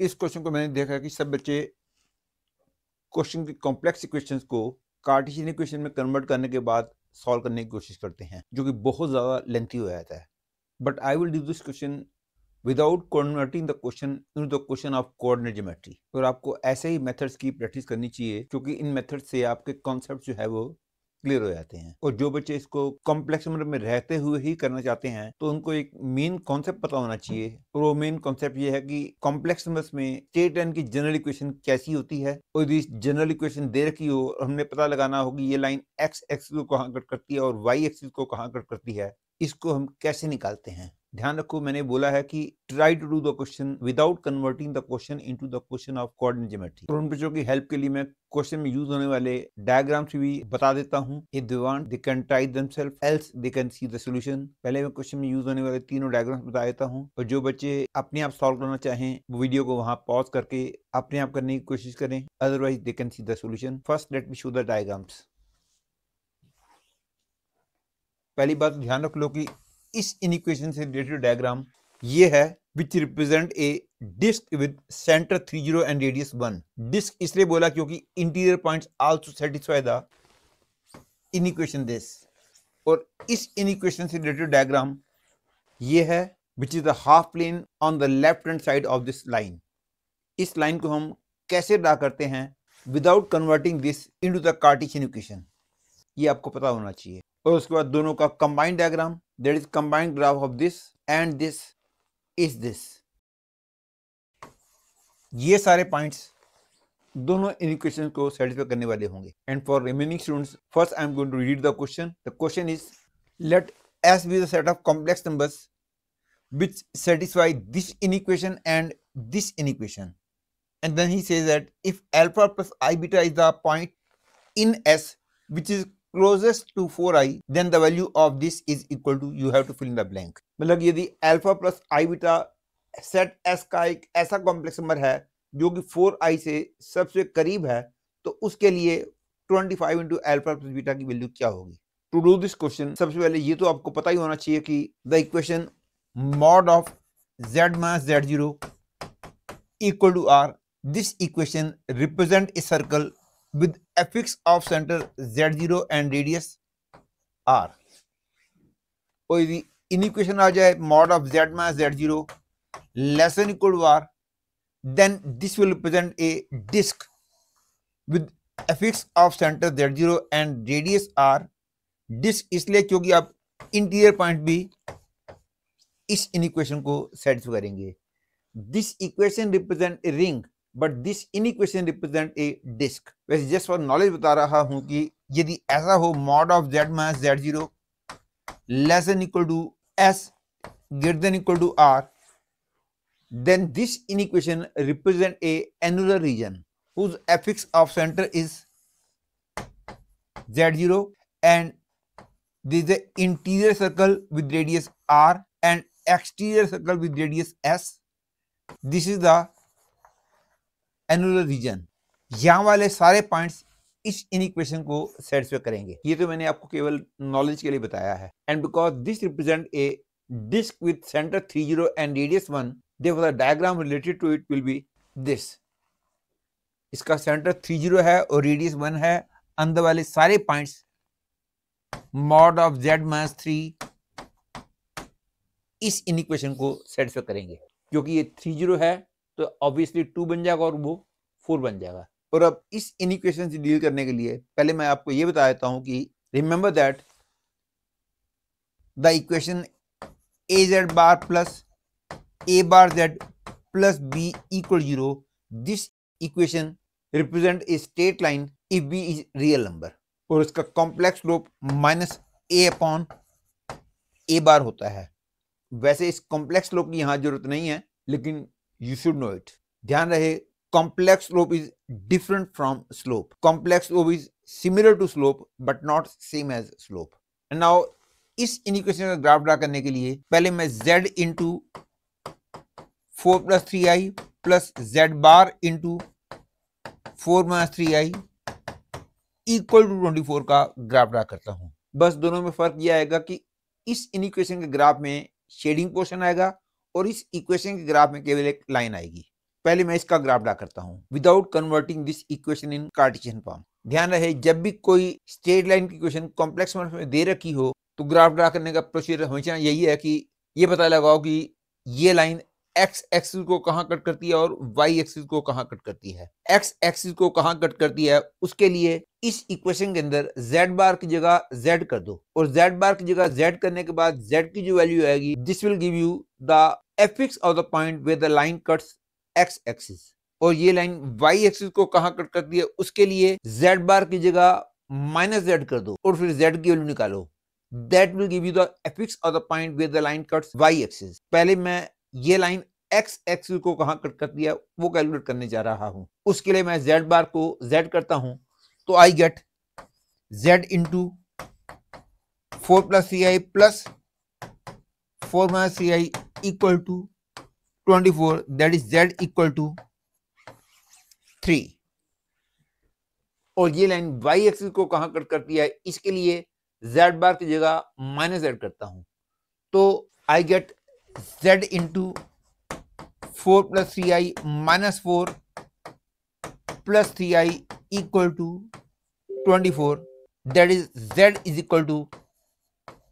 इस क्वेश्चन को मैंने देखा कि सब बच्चे क्वेश्चन की कॉम्प्लेक्स इक्वेशंस को कार्टेशियन इक्वेशन में कन्वर्ट करने के बाद सॉल्व करने की कोशिश करते हैं, जो कि बहुत ज़्यादा लेंथी हो जाता है। But I will do this question without converting the question into the question of coordinate geometry. और आपको ऐसे ही मेथड्स की प्रैक्टिस करनी चाहिए, क्योंकि इन मेथड्स से आपके कॉन्सेप्ट जो है वो क्लियर हो जाते हैं। और जो बच्चे इसको कॉम्प्लेक्स नंबर में रहते हुए ही करना चाहते हैं, तो उनको एक मेन कॉन्सेप्ट पता होना चाहिए। और वो मेन कॉन्सेप्ट ये है कि कॉम्प्लेक्स नंबर्स में स्टेट लाइन की जनरल इक्वेशन कैसी होती है, और यदि जनरल इक्वेशन दे रखी हो और हमने पता लगाना हो कि ये लाइन एक्स एक्सिस को कहाँ कट करती है और वाई एक्सिस को कहाँ कट करती है, इसको हम कैसे निकालते हैं। ध्यान रखो, मैंने बोला है कि try to do the question without converting the question into the question of coordinate geometry. और उन बच्चों की हेल्प के लिए मैं क्वेश्चन में यूज होने वाले डायग्राम्स भी बता देता हूं। If they want they can try themselves, else they can see the solution. पहले मैं क्वेश्चन में यूज होने वाले तीनों डायग्राम्स बता देता हूं, और जो बच्चे अपने आप सॉल्व करना चाहें वो वीडियो को वहां पॉज करके अपने आप करने की कोशिश करें, otherwise they can see the solution. First let me show the diagrams. पहली बात ध्यान रख लो कि इस इनइक्वेशन से रिलेटेड डायग्राम ये है, which represent a disc with centre 30 and radius 1। Disc इसलिए बोला क्योंकि interior points also satisfy the inequation this. और इस इनइक्वेशन से रिलेटेड डायग्राम ये है, which is the half plane on the left hand side of this line. इस line को हम कैसे ड्रा करते हैं without converting this into the Cartesian equation, ये आपको पता होना चाहिए। और उसके बाद दोनों का combined diagram, that is combined graph of this and this is this. ये सारे पॉइंट्स दोनों इक्वेशन को सेटिस्फाई करने वाले होंगे। And for remaining students, first I am going to read the question. The question is, let S be the set of complex numbers which satisfy this inequation and this inequation. And then he says that if alpha plus I beta is the point in S which is closest to 4i, then the value of this is equal to, you have to fill in the blank. मतलब यदि alpha plus आई beta set S का एक ऐसा complex number है जो कि 4i से सबसे करीब है, तो उसके लिए 25 इंटू अल्फा प्लस बीटा की वैल्यू क्या होगी। टू डू दिस क्वेश्चन, सबसे पहले ये तो आपको पता ही होना चाहिए कि the equation mod of z minus z0 equal to r, this equation represent a circle with a fix of center z0 and radius r। और यदि इक्वेशन आ जाए mod of z minus z0 less than equal to r, then this will represent a disk with a fix of center z0 and radius r। Disc इसलिए क्योंकि आप interior point भी इस equation को satisfy करेंगे। This equation represent a ring, but this inequation represent a disc. वैसे just for knowledge बता रहा हूं कि यदि ऐसा हो mod of z minus z0 less than equal to s greater than equal to r, then this inequation represent a annular region whose affix of center is z0 and this is the interior circle with radius r and exterior circle with radius s. This is the annular region. यहाँ वाले सारे points इस inequation को satisfy करेंगे। ये तो मैंने आपको केवल नॉलेज के लिए बताया है। And because this represent a disc with centre 30 and radius 1, therefore the diagram related to it will be this. इसका सेंटर 30 है और रेडियस 1 है। अंदर वाले सारे points mod of z minus 3 इस इनइक्वेशन को सेटिस्फाई करेंगे। क्योंकि ये 30 है तो ऑब्वियसली 2 बन जाएगा और वो 4 बन जाएगा। और अब इस इनइक्वेशन से डील करने के लिए पहले मैं आपको ये बता देता हूं कि remember that the equation az bar plus a bar z plus b equal 0, this equation represent a straight line if b is real number। और इसका complex slope minus a upon a बार होता है। वैसे इस कॉम्प्लेक्स स्लोप की यहाँ जरूरत नहीं है, लेकिन यू शुड नो इट। ध्यान रहे, complex slope is different from slope. Complex slope is similar to slope but not same as slope. And now इस इनइक्वेशन का ग्राफ ड्रा करने के लिए पहले मैं z into 4 plus 3i plus z bar into 4 minus 3i equal to 24 का graph draw करता हूं। बस दोनों में फर्क यह आएगा कि इस इनइक्वेशन के ग्राफ में शेडिंग पोर्शन आएगा और इस इक्वेशन के ग्राफ में केवल एक लाइन आएगी। पहले मैं इसका ग्राफ ड्रा करता हूं without converting this equation in Cartesian form. ध्यान रहे, जब भी कोई स्ट्रेट लाइन की इक्वेशन कॉम्प्लेक्स फॉर्म में दे रखी हो तो ग्राफ ड्रा करने का प्रोसीजर हमेशा यही है कि ये पता लगाओ कि ये लाइन एक्स एक्सिस को कहां कट करती है और वाई एक्सिस को कहां कट करती है। एक्स एक्सिस को कहां कट करती है उसके लिए इस इक्वेशन के अंदर जेड बार की जगह जेड कर दो, और जेड बार की जगह जेड करने के बाद जेड की जो वैल्यू आएगी this will give you the affix of the point where the line cuts X axis. और ये लाइन वाई एक्सिस को कहां कट करती है उसके लिए जेड बार की जगह माइनस जेड कर दो और फिर जेड की वैल्यू निकालो। That will give you the affix of the point where the line cuts Y axis. पहले मैं ये लाइन एक्स एक्सिस को कहां कट करती है वो कैलकुलेट करने जा रहा हूं। उसके लिए मैं जेड बार को जेड करता हूं तो I get Z into 4 plus C I plus 4 minus C I equal to 24, that is Z equal to 3। और ये लाइन वाई एक्सिस को कहां कट करती है इसके लिए जेड बार की जगह माइनस जेड करता हूं तो I get Z into 4 plus C I minus 4 plus C I equal to 24, that is Z is equal to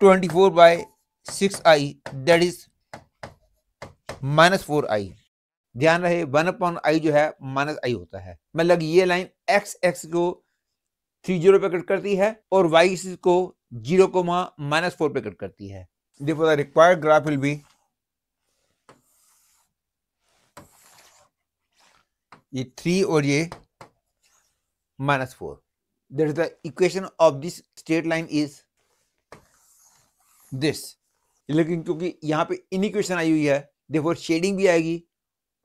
24 by 6i, that is minus 4i। ध्यान रहे 1/i जो है माइनस i होता है। मतलब ये लाइन एक्स एक्स को 30 पे कट करती है और वाई एक्सिस को 0,-4 पे कट करती है। Therefore, the required graph will be ये 3 और ये -4। That is the equation of this straight line is this। लेकिन क्योंकि यहाँ पे इनइक्वेशन आई हुई है therefore शेडिंग भी आएगी,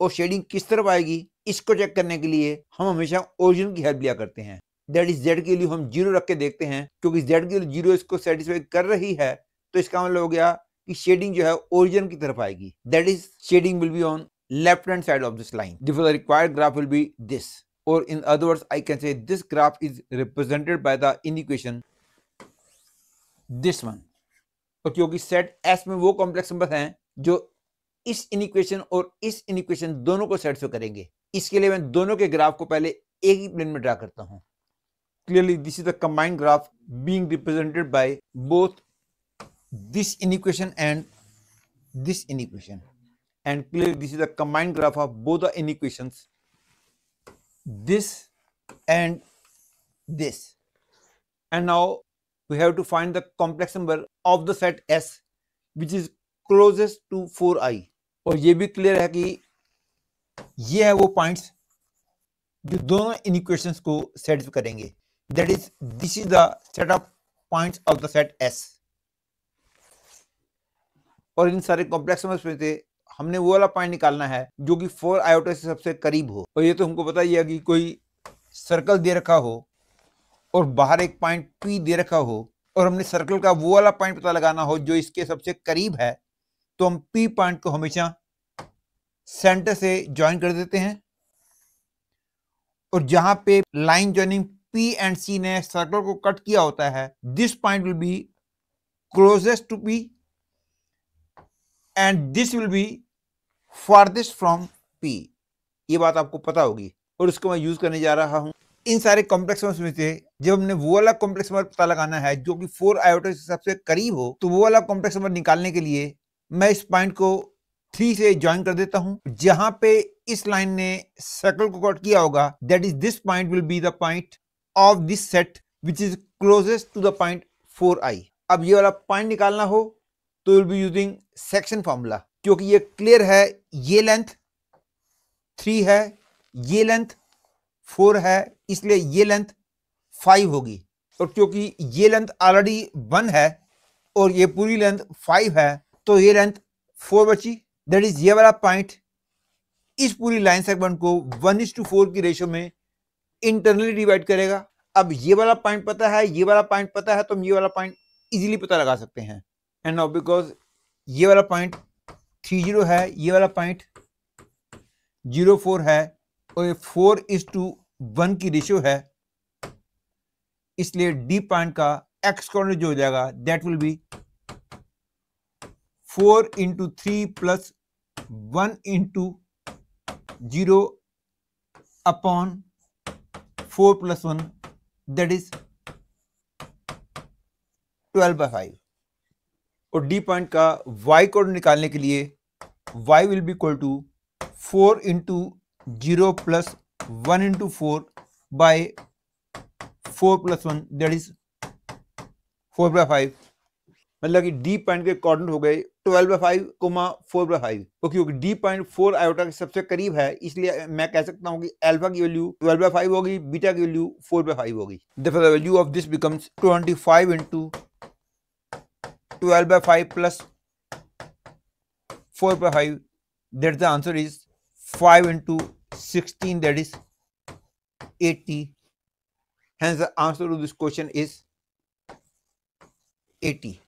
और शेडिंग किस तरफ आएगी इसको चेक करने के लिए हम हमेशा ओरिजिन की हेल्प लिया करते हैं। दैट इज जेड के लिए हम 0 रख के देखते हैं, क्योंकि जेड के लिए 0 इसको सेटिस्फाई कर रही है तो इसका मतलब हो गया कि शेडिंग जो है ओरिजिन की तरफ आएगी। That is shading will be on left hand side of this line. Therefore, the required graph will be this, or in other words I can say this graph is represented by the inequation this one। और क्योंकि set S में वो complex number हैं जो इस inequation और इस inequation दोनों को सेटिस्फाई करेंगे, इसके लिए मैं दोनों के ग्राफ को पहले एक ही प्लेन में ड्रा करता हूं। Clearly this is the combined graph being represented by both this inequation and this inequation, and clearly this is the combined graph of both the inequations, this and this। And now we have to find the complex number of the set S which is closest to 4i। और ये भी clear है कि ये है वो points जो दोनों इनइक्वेशंस को सेटिस्फाई करेंगे। That is this is the set of points of the set S। और इन सारे कॉम्प्लेक्स नंबर्स में से हमने वो वाला पॉइंट निकालना है जो कि 4 आयोटा से सबसे करीब हो। और ये तो हमको पता ही है कि कोई सर्कल दे रखा हो और बाहर एक पॉइंट P दे रखा हो और हमने सर्कल का वो वाला पॉइंट पता लगाना हो जो इसके सबसे करीब है, तो हम P पॉइंट को हमेशा सेंटर से ज्वाइन कर देते हैं। और जहां पे line joining P and C ने सर्कल को कट किया होता है, this point will be closest to P and this will be farthest from P। ये बात आपको पता होगी और उसको मैं यूज करने जा रहा हूं। इन सारे कॉम्प्लेक्स नंबर्स में से जब हमने वो वाला कॉम्प्लेक्स नंबर पता लगाना है जो कि 4 आयोटा से सबसे करीब हो, तो वो वाला कॉम्प्लेक्स नंबर निकालने के लिए मैं इस पॉइंट को 3 से ज्वाइन कर देता हूं। जहां पे इस लाइन ने सर्कल को कट किया होगा, that is this point will be the point of this set which is closest to the point 4i। अब ये वाला पॉइंट निकालना हो तो will be using section formula, क्योंकि ये क्लियर है ये लेंथ 3 है, ये लेंथ 4 है, इसलिए ये लेंथ 5 होगी। और क्योंकि ये लेंथ ऑलरेडी 1 है और ये पूरी लेंथ 5 है तो ये लेंथ 4 बची। दैट इज ये वाला पॉइंट इस पूरी लाइन सेगमेंट को 1:4 की रेशियो में इंटरनली डिवाइड करेगा। अब ये वाला पॉइंट पता है, ये वाला पॉइंट पता है, तो हम ये वाला पॉइंट इजीली पता लगा सकते हैं। एंड नाउ बिकॉज ये वाला पॉइंट 30 है, ये वाला पॉइंट 04 है और ये 4:1 की रेशियो है, इसलिए डी पॉइंट का एक्स कोऑर्डिनेट जो हो जाएगा that will be 4 × 3 + 1 × 0 upon 4 plus 1, that is 12/5। और डी पॉइंट का y कोऑर्डिनेट निकालने के लिए y will be equal to 4 into 0 plus 1 into 4 by 4 plus 1, that is 4/5। मतलब कि डी पॉइंट के कोऑर्डिनेट हो गए 12/5, 4/5। क्योंकि डी पॉइंट 4 आयोटा के सबसे करीब है, इसलिए मैं कह सकता हूं कि अल्फा की वैल्यू 12/5 होगी, बीटा की वैल्यू 4/5 होगी। Therefore, the value of this becomes 25 into 12/5 plus 4/5. That the answer is 5 into 16, that is 80. Hence, the answer to this question is 80.